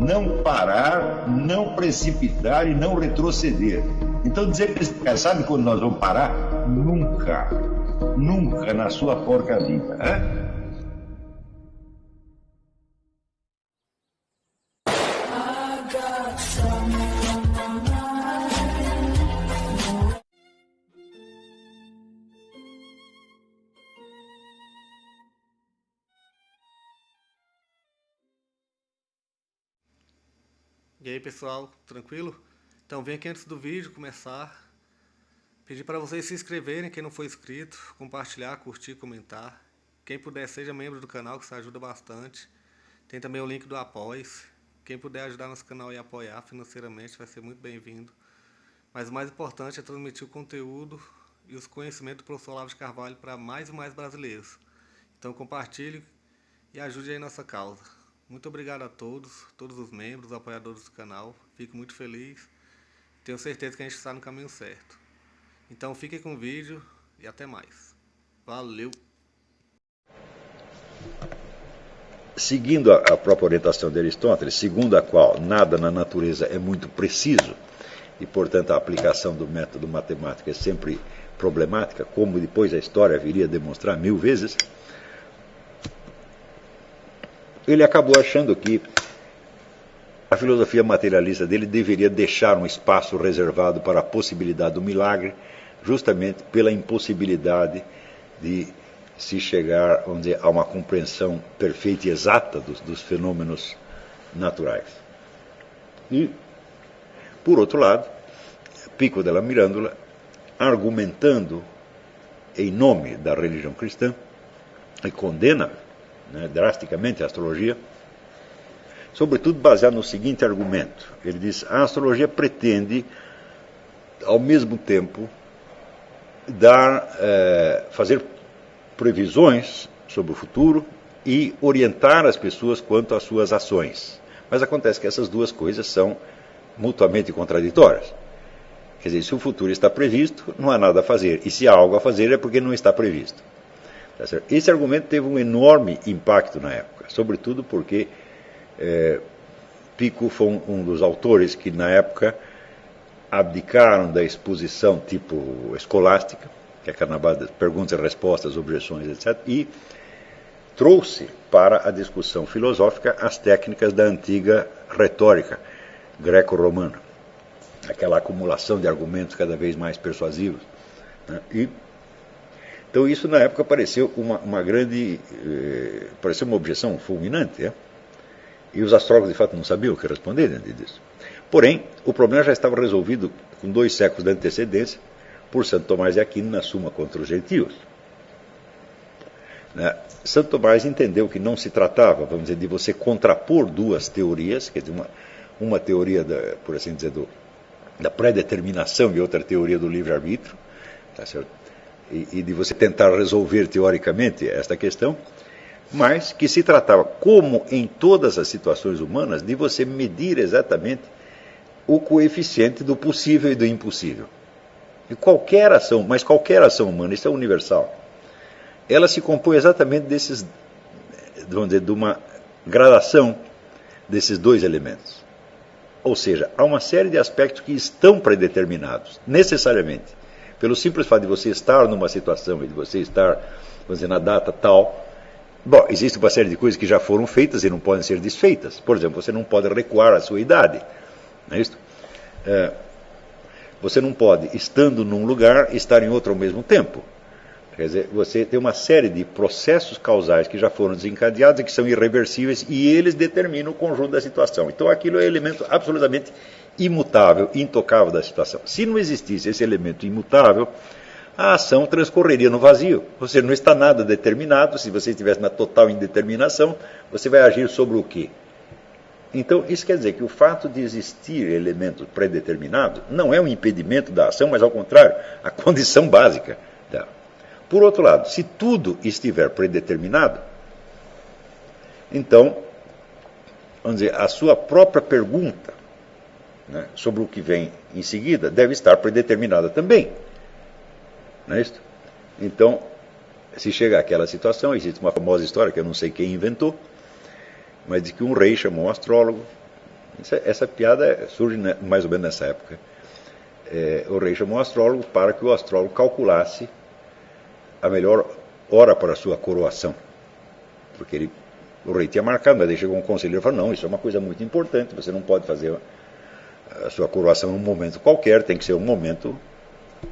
não parar, não precipitar e não retroceder. Então dizer para esse cara, sabe quando nós vamos parar? Nunca. Nunca na sua porca vida. Né? E aí pessoal, tranquilo? Então vem aqui antes do vídeo começar, pedir para vocês se inscreverem, quem não for inscrito, compartilhar, curtir, comentar. Quem puder seja membro do canal, que isso ajuda bastante. Tem também o link do Apoia-se. Quem puder ajudar nosso canal e apoiar financeiramente vai ser muito bem-vindo. Mas o mais importante é transmitir o conteúdo e os conhecimentos do professor Olavo de Carvalho para mais e mais brasileiros. Então compartilhe e ajude aí nossa causa. Muito obrigado a todos os membros, apoiadores do canal. Fico muito feliz. Tenho certeza que a gente está no caminho certo. Então fiquem com o vídeo e até mais. Valeu! Seguindo a própria orientação de Aristóteles, segundo a qual nada na natureza é muito preciso, e portanto a aplicação do método matemático é sempre problemática, como depois a história viria a demonstrar 1000 vezes, ele acabou achando que a filosofia materialista dele deveria deixar um espaço reservado para a possibilidade do milagre, justamente pela impossibilidade de se chegar, vamos dizer, a uma compreensão perfeita e exata dos fenômenos naturais. E, por outro lado, Pico della Mirandola, argumentando em nome da religião cristã, e condena drasticamente a astrologia, sobretudo baseado no seguinte argumento. Ele diz: a astrologia pretende, ao mesmo tempo, fazer previsões sobre o futuro e orientar as pessoas quanto às suas ações. Mas acontece que essas duas coisas são mutuamente contraditórias. Quer dizer, se o futuro está previsto, não há nada a fazer. E se há algo a fazer, é porque não está previsto. Tá certo? Esse argumento teve um enorme impacto na época, sobretudo porque Pico foi um dos autores que, na época, abdicaram da exposição tipo escolástica, que é na base de perguntas e respostas, objeções, etc., e trouxe para a discussão filosófica as técnicas da antiga retórica greco-romana, aquela acumulação de argumentos cada vez mais persuasivos. Né? Então isso na época pareceu pareceu uma objeção fulminante, né? E os astrólogos de fato não sabiam o que responder diante disso. Porém, o problema já estava resolvido com 2 séculos de antecedência por Santo Tomás de Aquino na Suma contra os Gentios. Santo Tomás entendeu que não se tratava, vamos dizer, de você contrapor duas teorias, quer dizer, uma teoria, por assim dizer, da predeterminação e outra teoria do livre-arbítrio, tá certo? E de você tentar resolver teoricamente esta questão, mas que se tratava, como em todas as situações humanas, de você medir exatamente o coeficiente do possível e do impossível. E qualquer ação humana, isso é universal, ela se compõe exatamente vamos dizer, de uma gradação desses dois elementos. Ou seja, há uma série de aspectos que estão predeterminados, necessariamente, pelo simples fato de você estar numa situação e de você estar, vamos dizer, na data tal. Bom, existe uma série de coisas que já foram feitas e não podem ser desfeitas. Por exemplo, você não pode recuar a sua idade. Não é isso? Você não pode, estando num lugar, estar em outro ao mesmo tempo. Quer dizer, você tem uma série de processos causais que já foram desencadeados e que são irreversíveis e eles determinam o conjunto da situação. Então aquilo é um elemento absolutamente imutável, intocável da situação. Se não existisse esse elemento imutável, a ação transcorreria no vazio. Você não está nada determinado. Se você estivesse na total indeterminação, você vai agir sobre o quê? Então, isso quer dizer que o fato de existir elemento predeterminado não é um impedimento da ação, mas, ao contrário, a condição básica dela. Por outro lado, se tudo estiver predeterminado, então, vamos dizer, a sua própria pergunta, né, sobre o que vem em seguida deve estar predeterminada também. Não é isso? Então, se chega àquela situação, existe uma famosa história que eu não sei quem inventou, mas de que um rei chamou um astrólogo Essa piada surge mais ou menos nessa época. O rei chamou um astrólogo para que o astrólogo calculasse a melhor hora para a sua coroação. Porque o rei tinha marcado, mas aí chegou um conselheiro e falou, não, isso é uma coisa muito importante, você não pode fazer a sua coroação em um momento qualquer, tem que ser um momento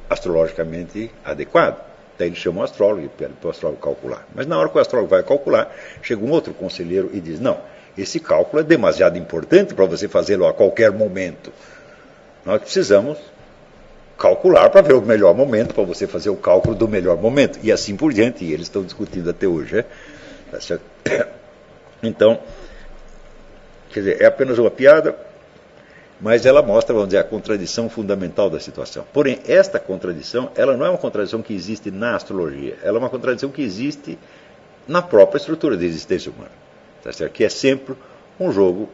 astrologicamente adequado. Daí ele chama o astrólogo e pede para o astrólogo calcular. Mas na hora que o astrólogo vai calcular, chega um outro conselheiro e diz, não, esse cálculo é demasiado importante para você fazê-lo a qualquer momento. Nós precisamos calcular para ver o melhor momento, para você fazer o cálculo do melhor momento. E assim por diante, e eles estão discutindo até hoje. Tá certo? Então, quer dizer, é apenas uma piada, mas ela mostra, vamos dizer, a contradição fundamental da situação. Porém, esta contradição, ela não é uma contradição que existe na astrologia, ela é uma contradição que existe na própria estrutura da existência humana, tá certo? Que é sempre um jogo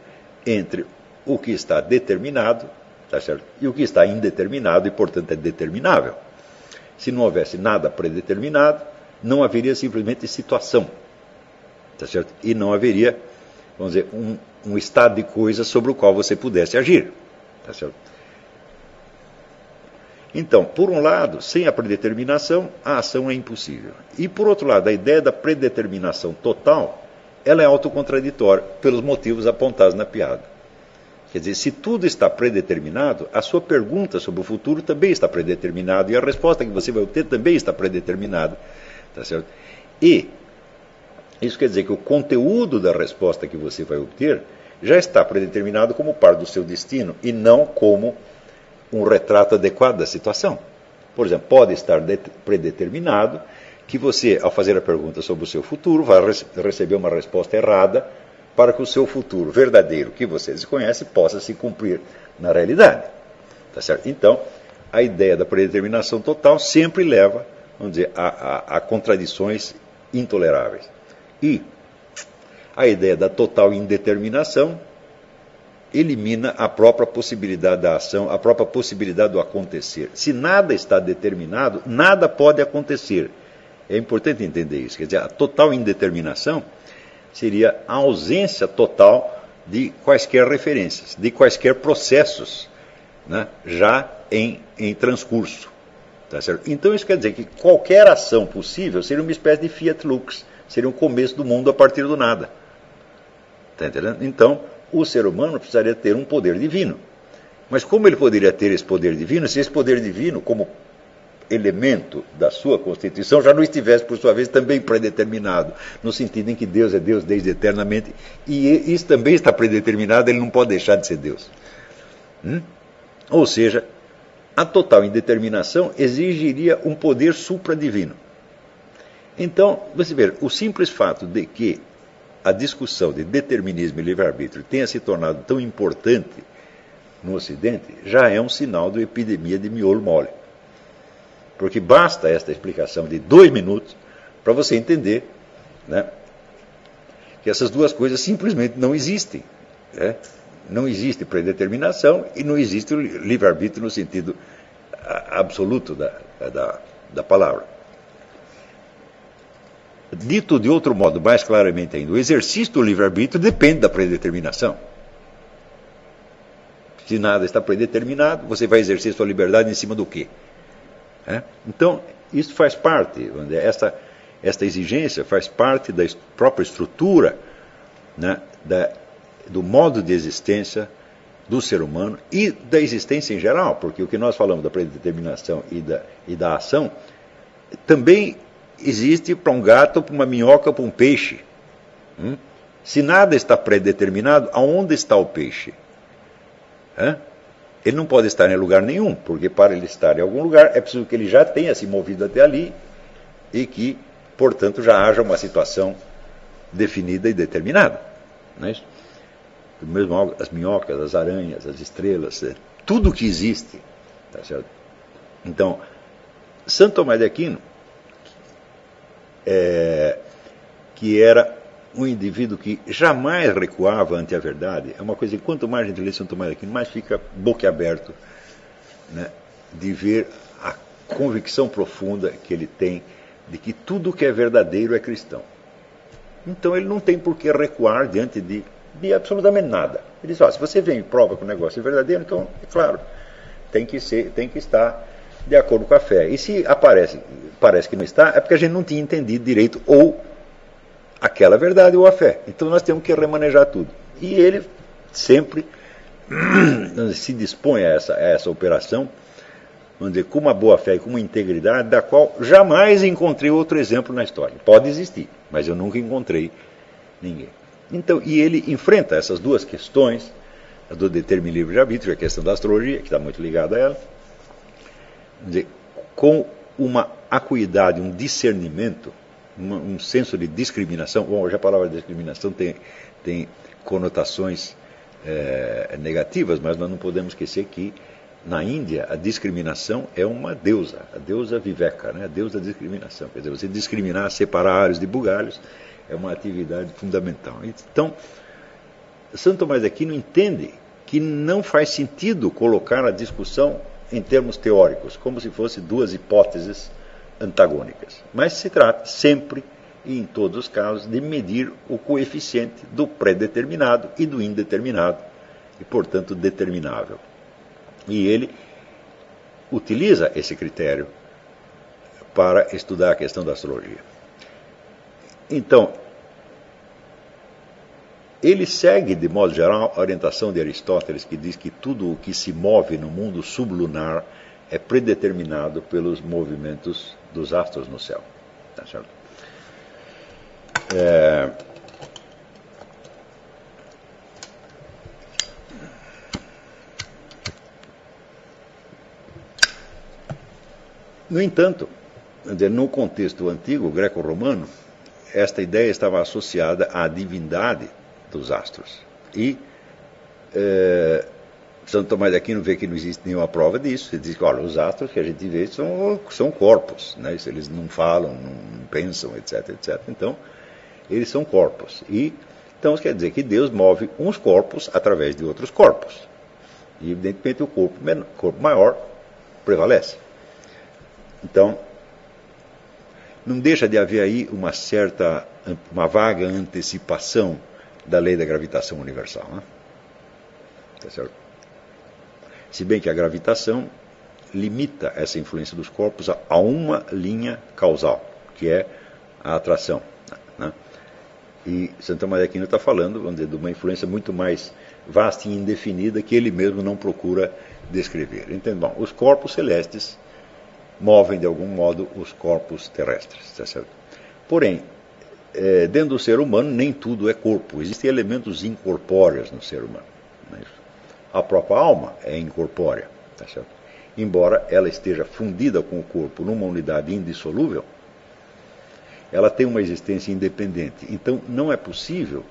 entre o que está determinado, tá certo? E o que está indeterminado e, portanto, é determinável. Se não houvesse nada predeterminado, não haveria simplesmente situação, tá certo? E não haveria, vamos dizer, um estado de coisas sobre o qual você pudesse agir. Tá certo? Então, por um lado, sem a predeterminação, a ação é impossível. E, por outro lado, a ideia da predeterminação total, ela é autocontraditória pelos motivos apontados na piada. Quer dizer, se tudo está predeterminado, a sua pergunta sobre o futuro também está predeterminada e a resposta que você vai obter também está predeterminada. Tá certo? E isso quer dizer que o conteúdo da resposta que você vai obter já está predeterminado como parte do seu destino e não como um retrato adequado da situação. Por exemplo, pode estar predeterminado que você, ao fazer a pergunta sobre o seu futuro, vai receber uma resposta errada para que o seu futuro verdadeiro, que você desconhece, possa se cumprir na realidade. Tá certo? Então, a ideia da predeterminação total sempre leva, vamos dizer, a contradições intoleráveis. E a ideia da total indeterminação elimina a própria possibilidade da ação, a própria possibilidade do acontecer. Se nada está determinado, nada pode acontecer. É importante entender isso. Quer dizer, a total indeterminação seria a ausência total de quaisquer referências, de quaisquer processos, né, já em transcurso. Tá certo? Então isso quer dizer que qualquer ação possível seria uma espécie de fiat lux, seria um começo do mundo a partir do nada. Está entendendo? Então, o ser humano precisaria ter um poder divino. Mas como ele poderia ter esse poder divino, se esse poder divino, como elemento da sua constituição, já não estivesse, por sua vez, também predeterminado, no sentido em que Deus é Deus desde eternamente, e isso também está predeterminado, ele não pode deixar de ser Deus. Ou seja, a total indeterminação exigiria um poder supradivino. Então, você vê, o simples fato de que a discussão de determinismo e livre-arbítrio tenha se tornado tão importante no Ocidente, já é um sinal de epidemia de miolo mole. Porque basta esta explicação de 2 minutos para você entender, né, que essas duas coisas simplesmente não existem. Né? Não existe predeterminação e não existe o livre-arbítrio no sentido absoluto da palavra. Dito de outro modo, mais claramente ainda, o exercício do livre-arbítrio depende da predeterminação. Se nada está predeterminado, você vai exercer sua liberdade em cima do quê? Então, isso faz parte, esta exigência faz parte da própria estrutura, né, do modo de existência do ser humano e da existência em geral, porque o que nós falamos da predeterminação e da ação também existe para um gato, para uma minhoca, para um peixe. Se nada está predeterminado, aonde está o peixe? Ele não pode estar em lugar nenhum, porque para ele estar em algum lugar é preciso que ele já tenha se movido até ali e que, portanto, já haja uma situação definida e determinada. Não é isso? Mesmo as minhocas, as aranhas, as estrelas, tudo que existe. Tá certo? Então, Santo Tomás de Aquino, que era um indivíduo que jamais recuava ante a verdade, é uma coisa que quanto mais a gente lê Santo Tomás de Aquino, mais fica boquiaberto, né, de ver a convicção profunda que ele tem de que tudo que é verdadeiro é cristão. Então ele não tem por que recuar diante de de absolutamente nada. Ele diz, se você vem e prova que o negócio é verdadeiro, então, é claro, tem que estar de acordo com a fé. E se parece que não está, é porque a gente não tinha entendido direito ou aquela verdade ou a fé. Então nós temos que remanejar tudo. E ele sempre se dispõe a essa operação, vamos dizer, com uma boa fé e com uma integridade, da qual jamais encontrei outro exemplo na história. Pode existir, mas eu nunca encontrei ninguém. Então, e ele enfrenta essas duas questões, a do determinismo livre de arbítrio e a questão da astrologia, que está muito ligada a ela, vamos dizer, com uma acuidade, um discernimento, um senso de discriminação. Bom, hoje a palavra discriminação tem conotações negativas, mas nós não podemos esquecer que na Índia a discriminação é uma deusa, a deusa Viveka, né? A deusa da discriminação. Quer dizer, você discriminar, separar alhos de bugalhos é uma atividade fundamental. Então, Santo Tomás de Aquino entende que não faz sentido colocar a discussão em termos teóricos, como se fossem duas hipóteses antagônicas. Mas se trata sempre e em todos os casos de medir o coeficiente do pré-determinado e do indeterminado, e portanto determinável. E ele utiliza esse critério para estudar a questão da astrologia. Então, ele segue, de modo geral, a orientação de Aristóteles, que diz que tudo o que se move no mundo sublunar é predeterminado pelos movimentos dos astros no céu. Tá certo? No entanto, no contexto antigo, greco-romano, esta ideia estava associada à divindade dos astros. E Santo Tomás de Aquino vê que não existe nenhuma prova disso. Ele diz que olha, os astros que a gente vê são corpos, né? Eles não falam, não pensam, etc, etc. Então, eles são corpos. E então isso quer dizer que Deus move uns corpos através de outros corpos. E evidentemente o corpo maior prevalece. Então, não deixa de haver aí uma vaga antecipação da lei da gravitação universal. Né? Tá certo? Se bem que a gravitação limita essa influência dos corpos a uma linha causal, que é a atração. Né? E Santo Tomás de Aquino está falando, vamos dizer, de uma influência muito mais vasta e indefinida que ele mesmo não procura descrever. Então, bom, os corpos celestes movem de algum modo os corpos terrestres. Tá certo? Porém, dentro do ser humano nem tudo é corpo. Existem elementos incorpóreos no ser humano. Não é isso? A própria alma é incorpórea. Tá certo? Embora ela esteja fundida com o corpo numa unidade indissolúvel, ela tem uma existência independente. Então não é possível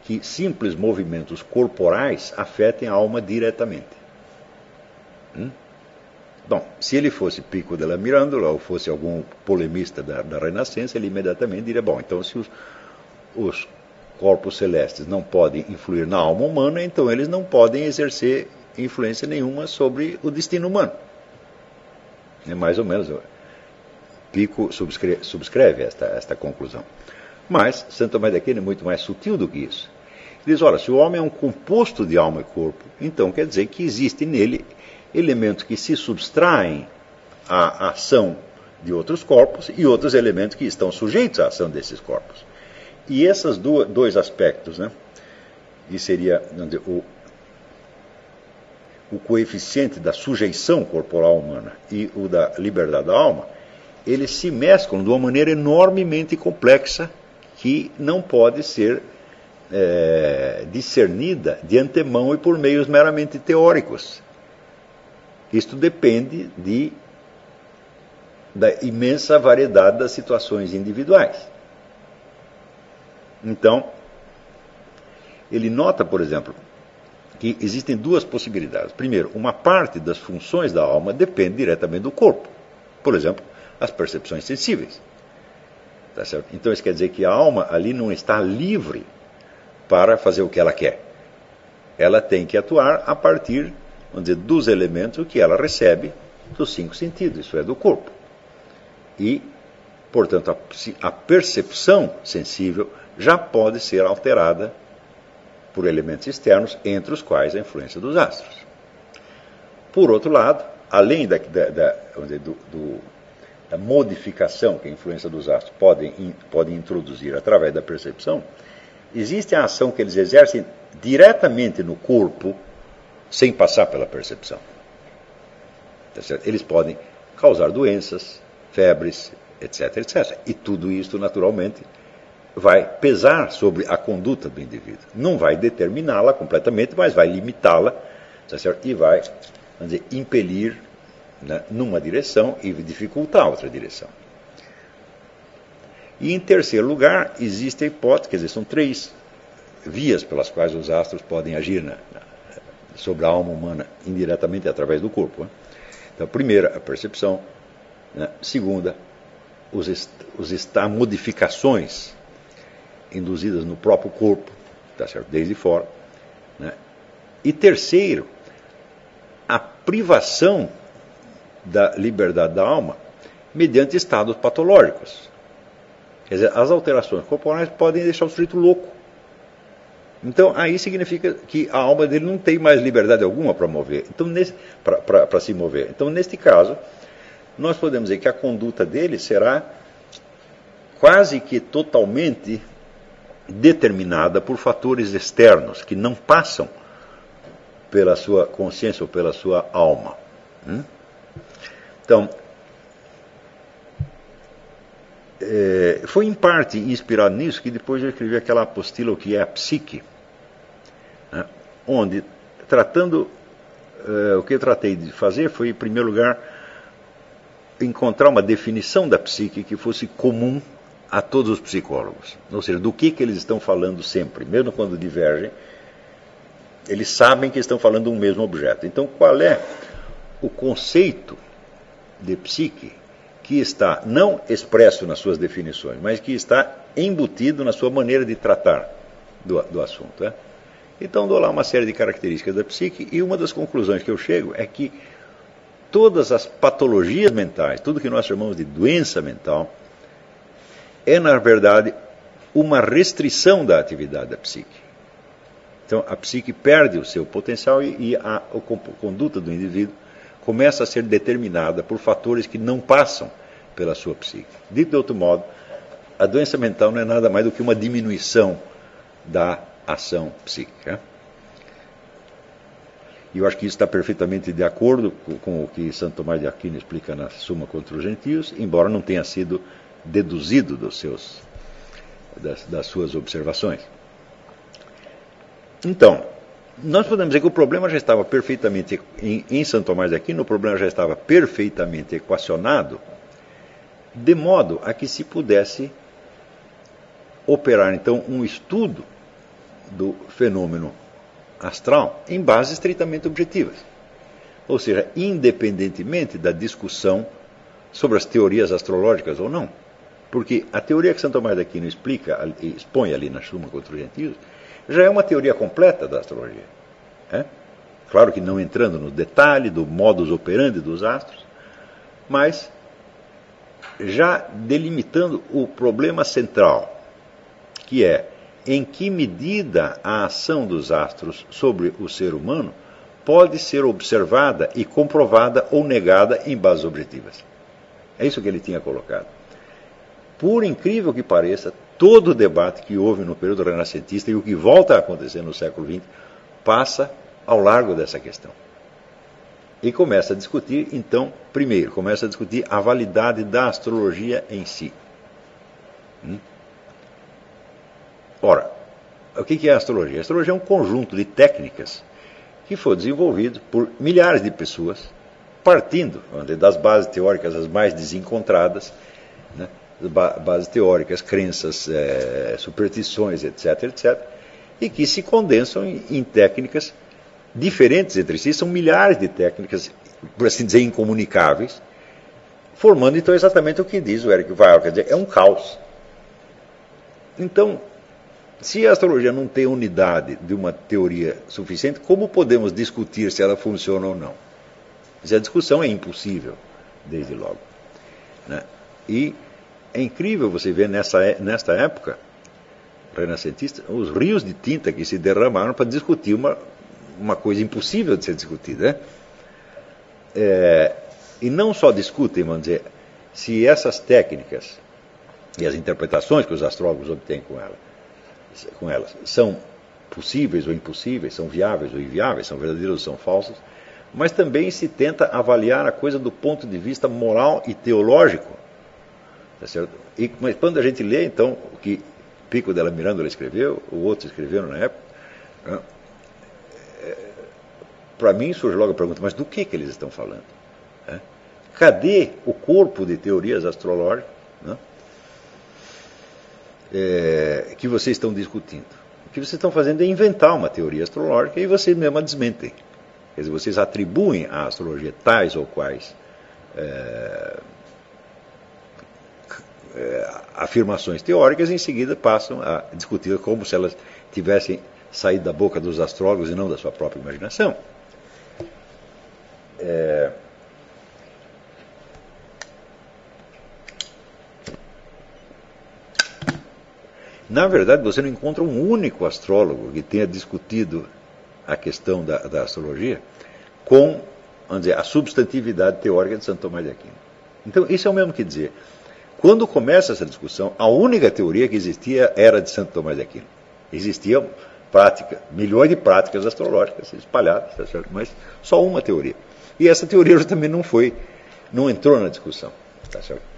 que simples movimentos corporais afetem a alma diretamente. Bom, se ele fosse Pico della Mirandola ou fosse algum polemista da Renascença, ele imediatamente diria, bom, então se os corpos celestes não podem influir na alma humana, então eles não podem exercer influência nenhuma sobre o destino humano. É mais ou menos, Pico subscreve esta conclusão. Mas Santo Tomás de Aquino é muito mais sutil do que isso. Ele diz, olha, se o homem é um composto de alma e corpo, então quer dizer que existe nele elementos que se subtraem à ação de outros corpos e outros elementos que estão sujeitos à ação desses corpos. E esses dois aspectos, né, que seria o coeficiente da sujeição corporal humana e o da liberdade da alma, eles se mesclam de uma maneira enormemente complexa que não pode ser discernida de antemão e por meios meramente teóricos. Isto depende da imensa variedade das situações individuais. Então, ele nota, por exemplo, que existem duas possibilidades. Primeiro, uma parte das funções da alma depende diretamente do corpo. Por exemplo, as percepções sensíveis. Tá certo? Então, isso quer dizer que a alma ali não está livre para fazer o que ela quer. Ela tem que atuar a partir, vamos dizer, dos elementos que ela recebe dos 5 sentidos, isso é, do corpo. E, portanto, a percepção sensível já pode ser alterada por elementos externos, entre os quais a influência dos astros. Por outro lado, além da modificação que a influência dos astros pode introduzir através da percepção, existe a ação que eles exercem diretamente no corpo, sem passar pela percepção. Tá certo? Eles podem causar doenças, febres, etc, etc. E tudo isso, naturalmente, vai pesar sobre a conduta do indivíduo. Não vai determiná-la completamente, mas vai limitá-la, tá certo? E vai, vamos dizer, impelir, né, numa direção e dificultar outra direção. E, em terceiro lugar, existe a hipótese, quer dizer, são 3 vias pelas quais os astros podem agir sobre a alma humana indiretamente através do corpo. Né? Então, primeira, a percepção. Né? Segunda, modificações induzidas no próprio corpo, tá certo? Desde fora. Né? E terceiro, a privação da liberdade da alma mediante estados patológicos. Quer dizer, as alterações corporais podem deixar o sujeito louco. Então, aí significa que a alma dele não tem mais liberdade alguma para mover, então, para se mover. Então, neste caso, nós podemos dizer que a conduta dele será quase que totalmente determinada por fatores externos que não passam pela sua consciência ou pela sua alma. Então, foi em parte inspirado nisso que depois eu escrevi aquela apostila, o que é a psique, né, onde, o que eu tratei de fazer foi, em primeiro lugar, encontrar uma definição da psique que fosse comum a todos os psicólogos. Ou seja, do que eles estão falando sempre, mesmo quando divergem, eles sabem que estão falando do mesmo objeto. Então, qual é o conceito de psique que está não expresso nas suas definições, mas que está embutido na sua maneira de tratar do assunto? Né? Então, dou lá uma série de características da psique, e uma das conclusões que eu chego é que todas as patologias mentais, tudo que nós chamamos de doença mental, é, na verdade, uma restrição da atividade da psique. Então, a psique perde o seu potencial e a conduta do indivíduo começa a ser determinada por fatores que não passam pela sua psique. Dito de outro modo, a doença mental não é nada mais do que uma diminuição da ação psíquica. E eu acho que isso está perfeitamente de acordo com o que Santo Tomás de Aquino explica na Suma contra os Gentios, embora não tenha sido deduzido das suas observações. Então, nós podemos dizer que o problema já estava perfeitamente, em Santo Tomás de Aquino, o problema já estava perfeitamente equacionado, de modo a que se pudesse operar, então, um estudo do fenômeno astral em bases estritamente objetivas. Ou seja, independentemente da discussão sobre as teorias astrológicas ou não. Porque a teoria que Santo Tomás de Aquino expõe ali na Suma contra os Gentios, já é uma teoria completa da astrologia. Claro que não entrando no detalhe do modus operandi dos astros, mas já delimitando o problema central, que é em que medida a ação dos astros sobre o ser humano pode ser observada e comprovada ou negada em bases objetivas. É isso que ele tinha colocado. Por incrível que pareça, todo o debate que houve no período renascentista e o que volta a acontecer no século XX passa ao largo dessa questão. E começa a discutir, então, primeiro, começa a discutir a validade da astrologia em si. Ora, o que é a astrologia? A astrologia é um conjunto de técnicas que foi desenvolvido por milhares de pessoas, partindo das bases teóricas as mais desencontradas, né? Bases teóricas, crenças, superstições, etc., etc., e que se condensam em técnicas diferentes entre si. São milhares de técnicas, por assim dizer, incomunicáveis, formando então exatamente o que diz o Eric Weil, quer dizer, é um caos. Então, se a astrologia não tem unidade de uma teoria suficiente, como podemos discutir se ela funciona ou não? A discussão é impossível, desde logo. Né? E é incrível você ver nesta época renascentista, os rios de tinta que se derramaram para discutir uma coisa impossível de ser discutida, né? E não só discutem, vamos dizer, se essas técnicas e as interpretações que os astrólogos obtêm com elas são possíveis ou impossíveis, são viáveis ou inviáveis, são verdadeiras ou são falsas, mas também se tenta avaliar a coisa do ponto de vista moral e teológico. Tá certo? Mas quando a gente lê, então, o que Pico della Mirandola escreveu, ou outros escreveram na época, né? Para mim surge logo a pergunta, mas do que eles estão falando? Né? Cadê o corpo de teorias astrológicas, né? Que vocês estão discutindo? O que vocês estão fazendo é inventar uma teoria astrológica e vocês mesmo a desmentem. Quer dizer, vocês atribuem à astrologia tais ou quais afirmações teóricas e em seguida passam a discutir como se elas tivessem saído da boca dos astrólogos e não da sua própria imaginação. Na verdade, você não encontra um único astrólogo que tenha discutido a questão da astrologia com, vamos dizer, a substantividade teórica de Santo Tomás de Aquino. Então, isso é o mesmo que dizer, quando começa essa discussão, a única teoria que existia era de Santo Tomás de Aquino. Existiam milhões de práticas astrológicas espalhadas, tá certo? Mas só uma teoria. E essa teoria também não entrou na discussão, tá certo?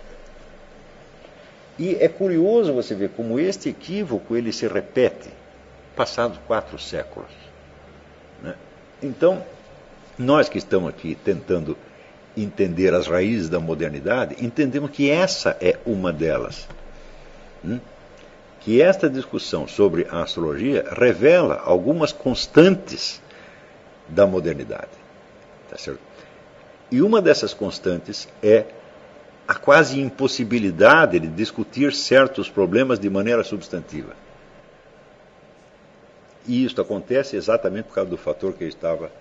E é curioso você ver como este equívoco ele se repete passados 4 séculos. Né? Então, nós que estamos aqui tentando entender as raízes da modernidade, entendemos que essa é uma delas. Que esta discussão sobre a astrologia revela algumas constantes da modernidade. Tá certo? E uma dessas constantes é a quase impossibilidade de discutir certos problemas de maneira substantiva. E isso acontece exatamente por causa do fator que eu estava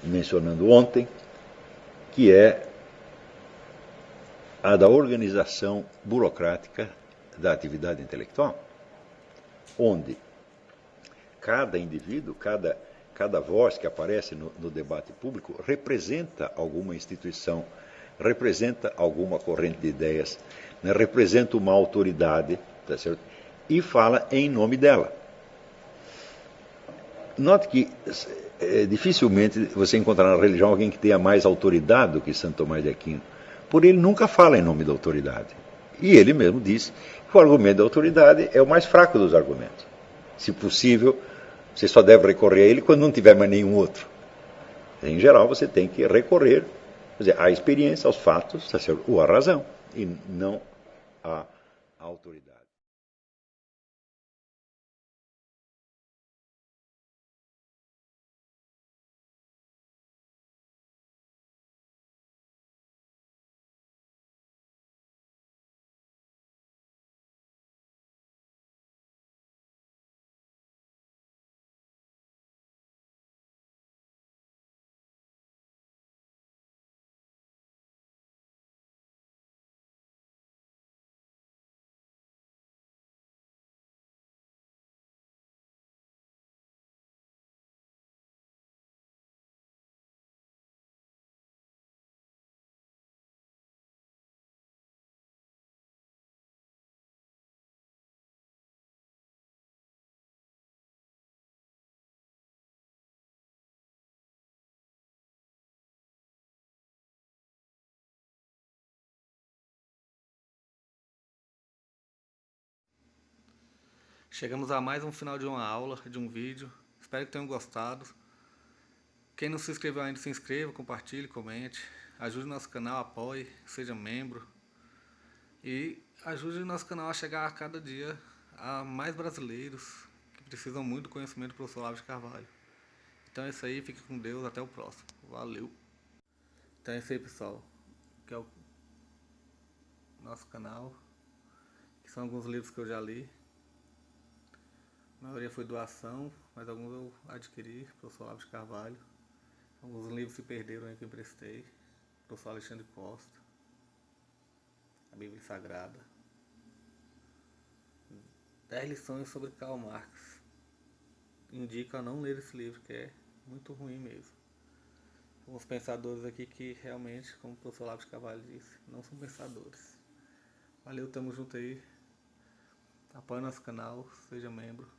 mencionando ontem, que é a da organização burocrática da atividade intelectual, onde cada indivíduo, cada voz que aparece no debate público representa alguma instituição, representa alguma corrente de ideias, né, representa uma autoridade, tá certo? E fala em nome dela. Note que dificilmente você encontrará na religião alguém que tenha mais autoridade do que Santo Tomás de Aquino, porém ele nunca fala em nome da autoridade. E ele mesmo disse que o argumento da autoridade é o mais fraco dos argumentos. Se possível, você só deve recorrer a ele quando não tiver mais nenhum outro. Em geral, você tem que recorrer, quer dizer, à experiência, aos fatos, ou à razão, e não à autoridade. Chegamos a mais um final de uma aula, de um vídeo. Espero que tenham gostado. Quem não se inscreveu ainda, se inscreva, compartilhe, comente. Ajude o nosso canal, apoie, seja membro. E ajude o nosso canal a chegar a cada dia a mais brasileiros que precisam muito do conhecimento do professor Olavo de Carvalho. Então é isso aí, fique com Deus, até o próximo. Valeu! Então é isso aí, pessoal. Que é o nosso canal. Que são alguns livros que eu já li. A maioria foi doação, mas alguns eu adquiri, professor Olavo de Carvalho. Alguns livros se perderam aí que eu emprestei, professor Alexandre Costa, a Bíblia Sagrada. 10 lições sobre Karl Marx. Indico a não ler esse livro, que é muito ruim mesmo. Uns pensadores aqui que realmente, como o professor Olavo de Carvalho disse, não são pensadores. Valeu, tamo junto aí. Apoie nosso canal, seja membro.